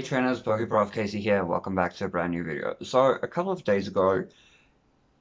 Trainers, PokéProf Casey here, welcome back to a brand new video. So, a couple of days ago,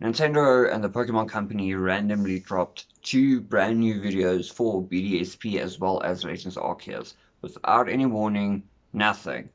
Nintendo and the Pokemon Company randomly dropped two brand new videos for BDSP as well as Legends Arceus, without any warning, nothing.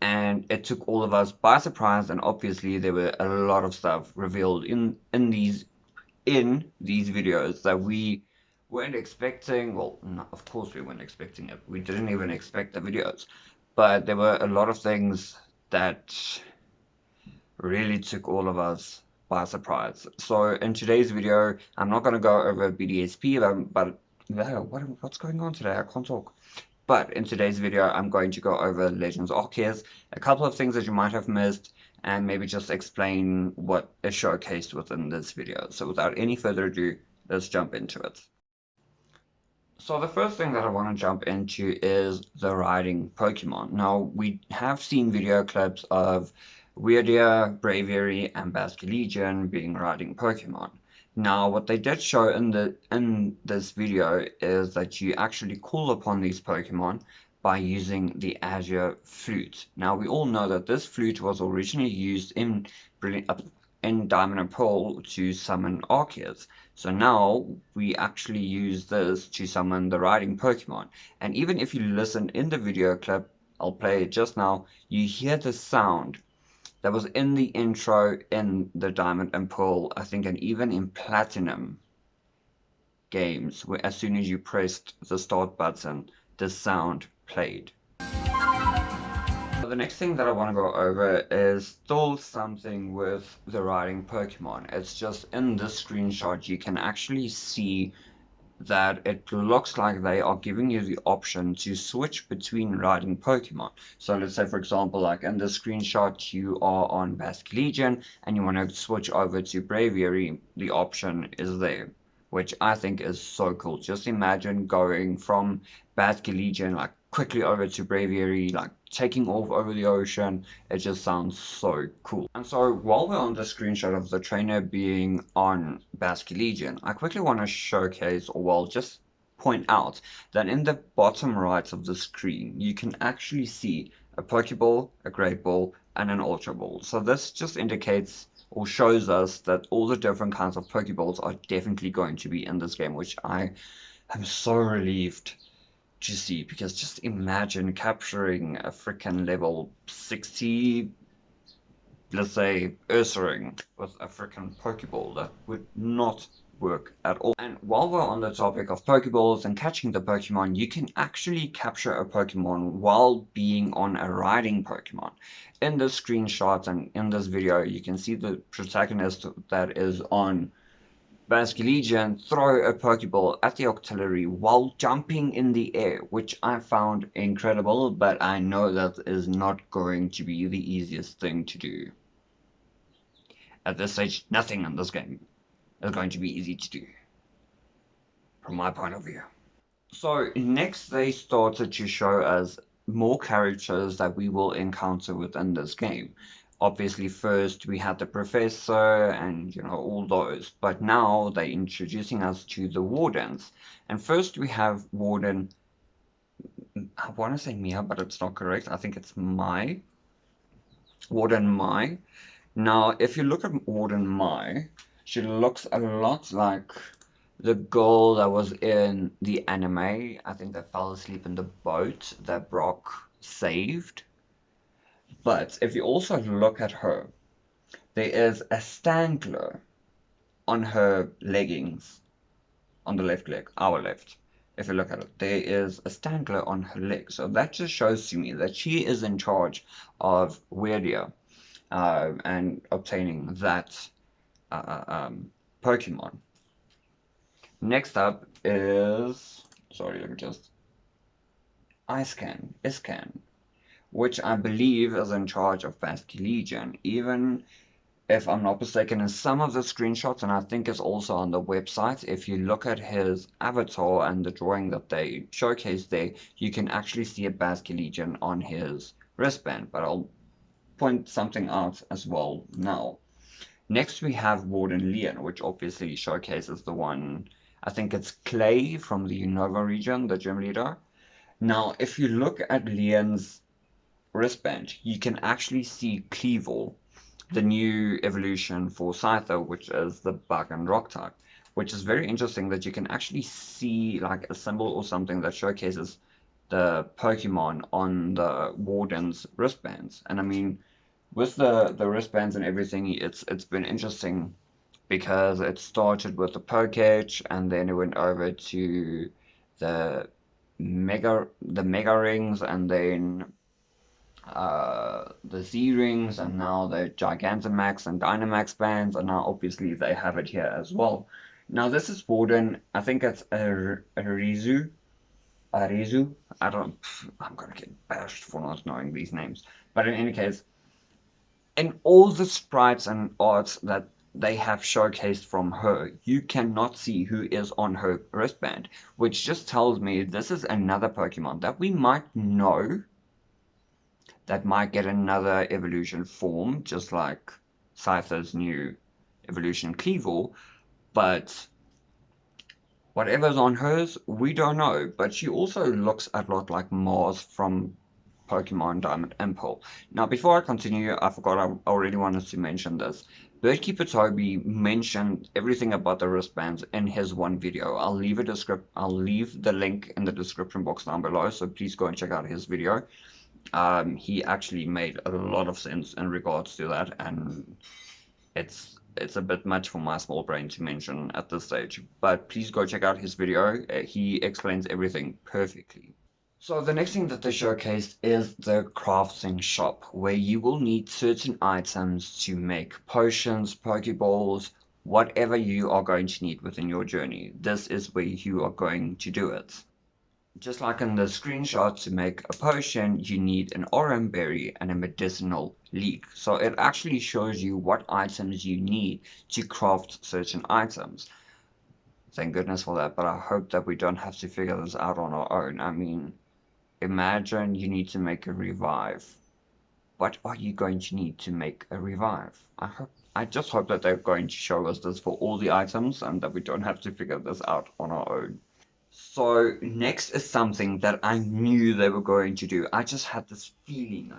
And it took all of us by surprise, and obviously there were a lot of stuff revealed in these videos that we weren't expecting. Well, no, of course we weren't expecting it. We didn't even expect the videos. But there were a lot of things that really took all of us by surprise. So in today's video, I'm not going to go over BDSP, but what's going on today? I can't talk. But in today's video, I'm going to go over Legends Arceus, a couple of things that you might have missed, and maybe just explain what is showcased within this video. So without any further ado, let's jump into it. So the first thing that I want to jump into is the riding Pokemon. Now, we have seen video clips of Weirdia, Braviary, and Basculegion being riding Pokemon. Now, what they did show in this video is that you actually call upon these Pokemon by using the Azure Flute. Now, we all know that this flute was originally used in Diamond and Pearl to summon Arceus. So now we actually use this to summon the riding Pokemon. And even if you listen in the video clip, I'll play it just now, you hear the sound that was in the intro in the Diamond and Pearl, I think, and even in Platinum games, where as soon as you pressed the start button, the sound played. The next thing that I want to go over is still something with the riding Pokemon. It's just in this screenshot you can actually see that it looks like they are giving you the option to switch between riding Pokemon. So let's say, for example, like in this screenshot you are on Basculegion and you want to switch over to Braviary, the option is there, which I think is so cool. Just imagine going from Basculegion like quickly over to Braviary, like taking off over the ocean. It just sounds so cool. And so while we're on the screenshot of the trainer being on Basculegion, I quickly want to showcase, or well, just point out that in the bottom right of the screen you can actually see a Pokeball, a Great Ball, and an Ultra Ball. So this just indicates or shows us that all the different kinds of Pokeballs are definitely going to be in this game, which I am so relieved to see, because just imagine capturing a freaking level 60, let's say, Ursaring with a freaking Pokeball. That would not work at all. And while we're on the topic of Pokeballs and catching the Pokemon, you can actually capture a Pokemon while being on a riding Pokemon. In this screenshot and in this video, you can see the protagonist that is on Basculegion throw a Pokeball at the Octillery while jumping in the air, which I found incredible, but I know that is not going to be the easiest thing to do. At this stage, nothing in this game is going to be easy to do, from my point of view. So next they started to show us more characters that we will encounter within this game. Obviously, first we had the Professor and, you know, all those, but now they're introducing us to the Wardens. And first we have Warden, I want to say Mia, but it's not correct. I think it's Mai. Warden Mai. Now, if you look at Warden Mai, she looks a lot like the girl that was in the anime, I think, that fell asleep in the boat that Brock saved. But if you also look at her, there is a Stangler on her leggings, on the left leg, our left. If you look at it, there is a Stangler on her leg. So that just shows to me that she is in charge of Weirdia and obtaining that Pokemon. Next up is, sorry, let me just, Iscan, which I believe is in charge of Basculegion, even if I'm not mistaken in some of the screenshots, and I think it's also on the website. If you look at his avatar and the drawing that they showcase there, you can actually see a Basculegion on his wristband, but I'll point something out as well now. Next we have Warden Leon, which obviously showcases the one, I think it's Clay from the Unova region, the gym leader. Now, if you look at Leon's wristband, you can actually see Cleavor, the new evolution for Scyther, which is the bug and rock type, which is very interesting that you can actually see like a symbol or something that showcases the Pokemon on the Wardens wristbands. And I mean, with the wristbands and everything, it's been interesting because it started with the Poketch and then it went over to the mega rings, and then the Z rings, and now the Gigantamax and Dynamax bands, and now obviously they have it here as well. Now this is Warden. I think it's Arizu. Arizu. I don't. I'm gonna get bashed for not knowing these names. But in any case, in all the sprites and arts that they have showcased from her, you cannot see who is on her wristband, which just tells me this is another Pokemon that we might know that might get another evolution form, just like Scyther's new evolution Cleavor, but whatever's on hers, we don't know. But she also looks a lot like Mars from Pokemon Diamond and Pearl. Now, before I continue, I forgot I already wanted to mention this. BirdKeeperToby mentioned everything about the wristbands in his one video. I'll leave the link in the description box down below, so please go and check out his video. He actually made a lot of sense in regards to that, and it's a bit much for my small brain to mention at this stage. But please go check out his video. He explains everything perfectly. So the next thing that they showcased is the crafting shop, where you will need certain items to make potions, pokeballs, whatever you are going to need within your journey. This is where you are going to do it. Just like in the screenshot, to make a potion, you need an orange berry and a medicinal leaf. So it actually shows you what items you need to craft certain items. Thank goodness for that, but I hope that we don't have to figure this out on our own. I mean, imagine you need to make a revive. What are you going to need to make a revive? I just hope that they're going to show us this for all the items and that we don't have to figure this out on our own. So next is something that I knew they were going to do. I just had this feeling,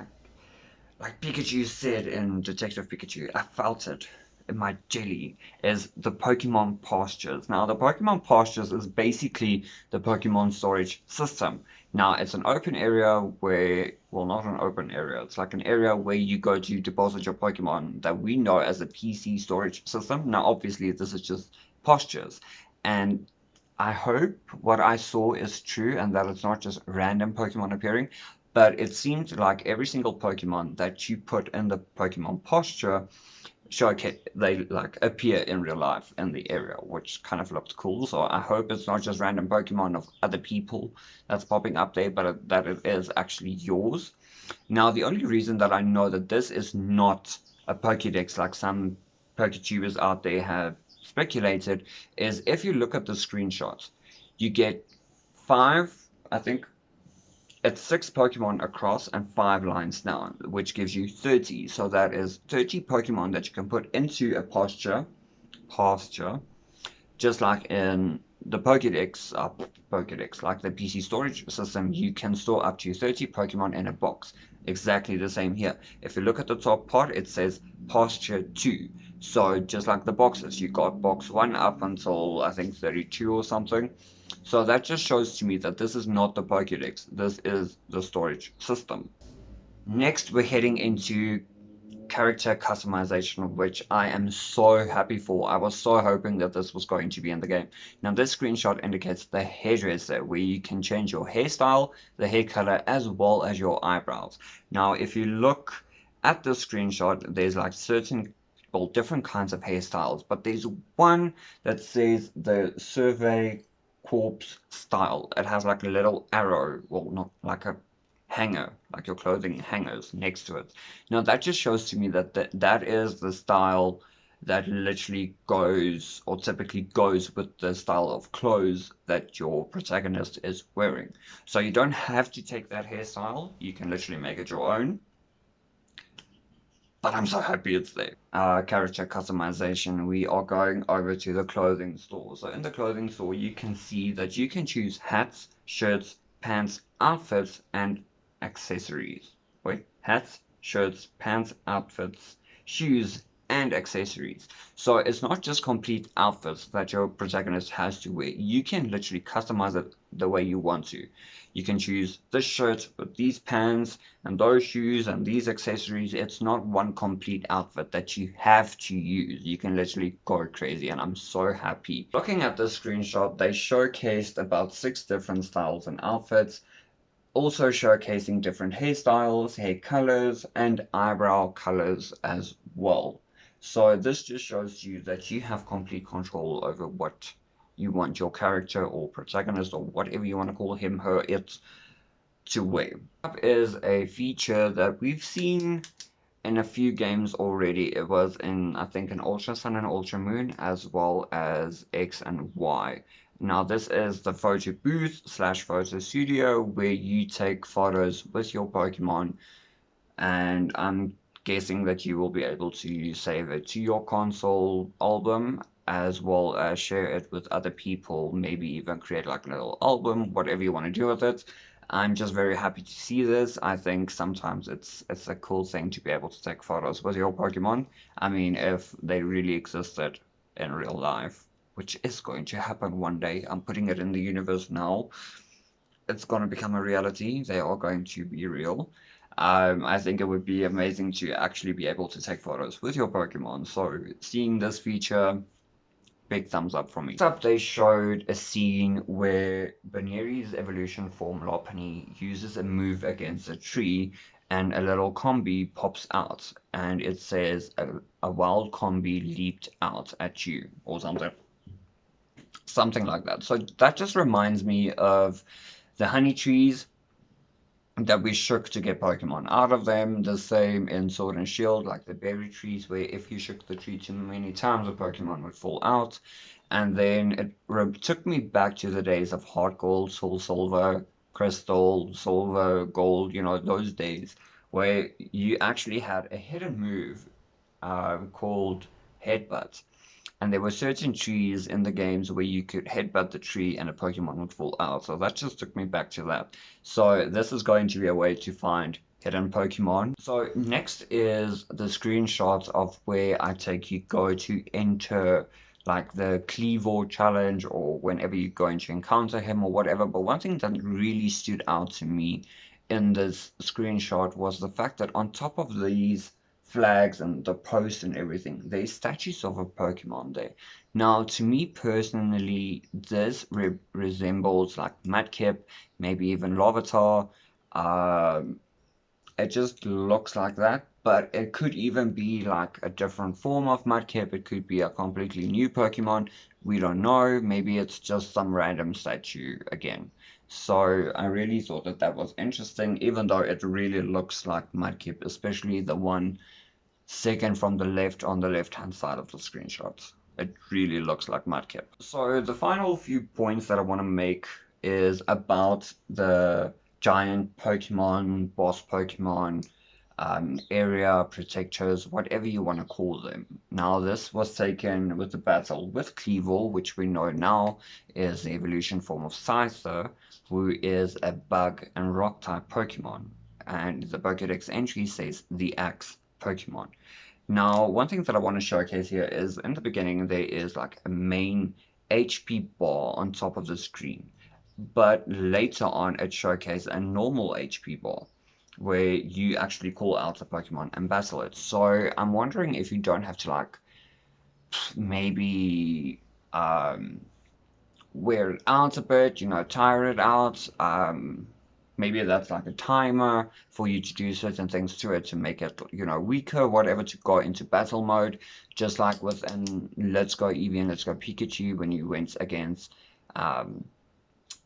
like Pikachu said in Detective Pikachu, I felt it in my jelly, is the Pokemon Pastures. Now, the Pokemon Pastures is basically the Pokemon storage system. Now, it's an open area where, well, not an open area, it's like an area where you go to deposit your Pokemon that we know as a PC storage system. Now, obviously, this is just pastures. And I hope what I saw is true and that it's not just random Pokemon appearing, but it seemed like every single Pokemon that you put in the Pokemon posture they like appear in real life in the area, which kind of looked cool. So I hope it's not just random Pokemon of other people that's popping up there, but that it is actually yours. Now, the only reason that I know that this is not a Pokédex like some PokéTubers out there have speculated is if you look at the screenshots, you get 5, I think it's 6 Pokemon across and 5 lines down, which gives you 30. So that is 30 Pokemon that you can put into a pasture, just like in the Pokédex, like the PC storage system, you can store up to 30 Pokemon in a box. Exactly the same here. If you look at the top part, it says pasture 2. So just like the boxes, you got box 1 up until I think 32 or something. So that just shows to me that this is not the Pokédex, this is the storage system. Next, we're heading into character customization, which I am so happy for. I was so hoping that this was going to be in the game. Now, this screenshot indicates the hairdresser, where you can change your hairstyle, the hair color, as well as your eyebrows. Now, if you look at the screenshot, there's like certain, well, different kinds of hairstyles, but there's one that says the Survey Corpse style. It has like a little arrow, well, not like a hanger, like your clothing hangers next to it. Now that just shows to me that that is the style that literally goes, or typically goes, with the style of clothes that your protagonist is wearing. So you don't have to take that hairstyle, you can literally make it your own. But I'm so happy it's there. Character customization, we are going over to the clothing store. So in the clothing store, you can see that you can choose hats, shirts, pants, outfits, and accessories. Wait, hats, shirts, pants, outfits, shoes, and accessories. So it's not just complete outfits that your protagonist has to wear. You can literally customize it the way you want to. You can choose this shirt with these pants and those shoes and these accessories. It's not one complete outfit that you have to use. You can literally go crazy, and I'm so happy. Looking at this screenshot, they showcased about 6 different styles and outfits, also showcasing different hairstyles, hair colors, and eyebrow colors as well. So this just shows you that you have complete control over what you want your character or protagonist or whatever you want to call him, her, it to wear. Up is a feature that we've seen in a few games already. It was in, I think, an Ultra Sun and Ultra Moon, as well as X and Y. Now this is the photo booth slash photo studio where you take photos with your Pokemon, and I'm guessing that you will be able to save it to your console album, as well as share it with other people, maybe even create like a little album, whatever you want to do with it. I'm just very happy to see this. I think sometimes it's a cool thing to be able to take photos with your Pokemon. I mean, if they really existed in real life, which is going to happen one day. I'm putting it in the universe now. It's going to become a reality. They are going to be real. I think it would be amazing to actually be able to take photos with your Pokemon. So seeing this feature, big thumbs up from me. Next up, they showed a scene where Baneri's evolution form Lopunny uses a move against a tree, and a little combi pops out, and it says a wild combi leaped out at you, or something like that. So that just reminds me of the honey trees that we shook to get Pokemon out of them. The same in Sword and Shield, like the berry trees, where if you shook the tree too many times, a Pokemon would fall out. And then it took me back to the days of Heart Gold, Soul Silver, Crystal, Silver, Gold, you know, those days where you actually had a hidden move called Headbutt. And there were certain trees in the games where you could headbutt the tree and a Pokemon would fall out. So that just took me back to that. So this is going to be a way to find hidden Pokemon. So next is the screenshots of where I take you go to enter like the Cleavor challenge, or whenever you're going to encounter him or whatever. But one thing that really stood out to me in this screenshot was the fact that on top of these flags and the post and everything, there's statues of a Pokemon there. Now, to me personally, this resembles like Mudkip, maybe even Larvitar. It just looks like that, but it could even be like a different form of Mudkip. It could be a completely new Pokemon. We don't know. Maybe it's just some random statue again. So I really thought that that was interesting, even though it really looks like Mudkip, especially the one second from the left on the left-hand side of the screenshot. It really looks like Mudkip. So the final few points that I want to make is about the giant Pokemon, boss Pokemon, area protectors, whatever you want to call them. Now this was taken with the battle with Cleavor, which we know now is the evolution form of Scyther, who is a bug and rock type Pokemon. And the Pokédex entry says the Axe Pokemon. Now, one thing that I want to showcase here is in the beginning there is like a main HP bar on top of the screen, but later on it showcases a normal HP bar where you actually call out the Pokemon and battle it. So I'm wondering if you don't have to like maybe wear it out a bit, you know, tire it out. Maybe that's like a timer for you to do certain things to it to make it, you know, weaker, whatever, to go into battle mode. Just like within Let's Go Eevee and Let's Go Pikachu, when you went against Moltres,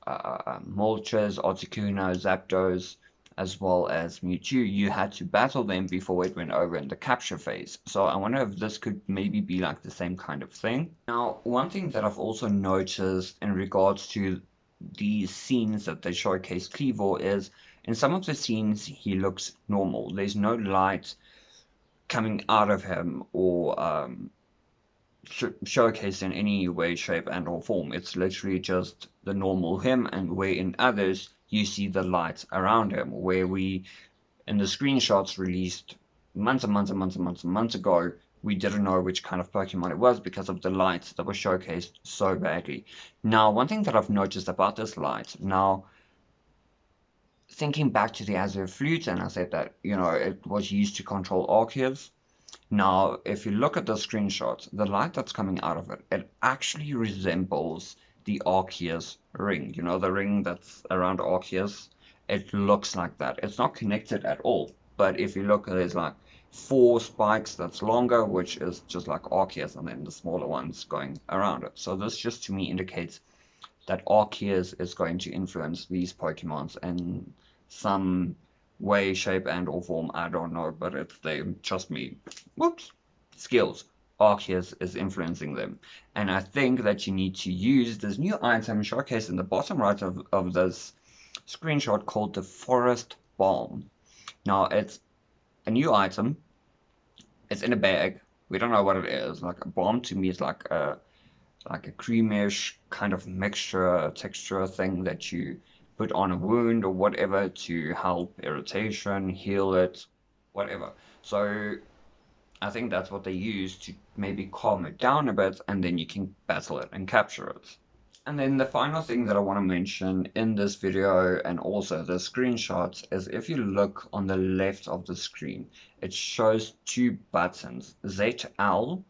Articuno, Zapdos, as well as Mewtwo, you had to battle them before it went over in the capture phase. So I wonder if this could maybe be like the same kind of thing. Now, one thing that I've also noticed in regards to these scenes that they showcase Cleavor is, in some of the scenes he looks normal. There's no light coming out of him or showcased in any way, shape and or form. It's literally just the normal him, and where in others you see the light around him, where we In the screenshots released months and months and months and months and months ago, we didn't know which kind of Pokemon it was because of the lights that were showcased so badly. Now, one thing that I've noticed about this light, now, thinking back to the Azure Flute, and I said that, you know, it was used to control Arceus. Now, if you look at the screenshots, the light that's coming out of it, it actually resembles the Arceus ring. You know, the ring that's around Arceus, it looks like that. It's not connected at all, but if you look, there's like 4 spikes that's longer, which is just like Arceus, and then the smaller ones going around it. So this just to me indicates that Arceus is going to influence these Pokemons in some way, shape, and or form. I don't know, but it's they trust me. Whoops, skills. Arceus is influencing them, and I think that you need to use this new item showcased in the bottom right of this screenshot called the Forest Balm. Now it's a new item. It's in a bag. We don't know what it is. Like a balm to me is like a creamish kind of mixture texture thing that you put on a wound or whatever to help irritation, heal it, whatever. So I think that's what they use to maybe calm it down a bit, and then you can battle it and capture it. And then the final thing that I want to mention in this video and also the screenshots is if you look on the left of the screen, it shows 2 buttons, ZL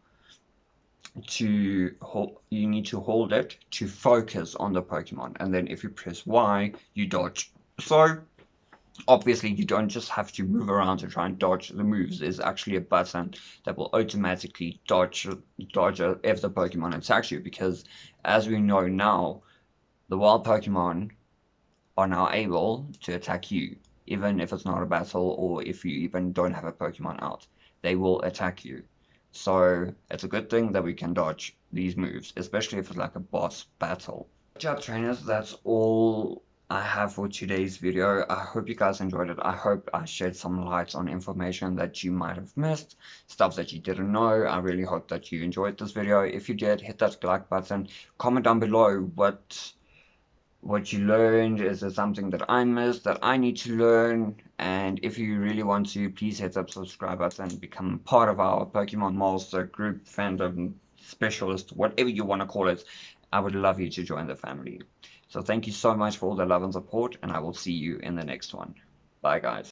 to hold, you need to hold it to focus on the Pokemon, and then if you press Y, you dodge. So obviously you don't just have to move around to try and dodge the moves. There's actually a button that will automatically dodge if the Pokemon attacks you, because as we know now, the wild Pokemon are now able to attack you, even if it's not a battle or if you even don't have a Pokemon out. They will attack you. So it's a good thing that we can dodge these moves, especially if it's like a boss battle. Good job, trainers. That's all I have for today's video. I hope you guys enjoyed it. I hope I shed some light on information that you might have missed, stuff that you didn't know. I really hope that you enjoyed this video. If you did, hit that like button. Comment down below what you learned. Is there something that I missed that I need to learn? And if you really want to, please hit that subscribe button and become part of our Pokemon Master group, fandom, specialist, whatever you want to call it. I would love you to join the family. So thank you so much for all the love and support, and I will see you in the next one. Bye guys.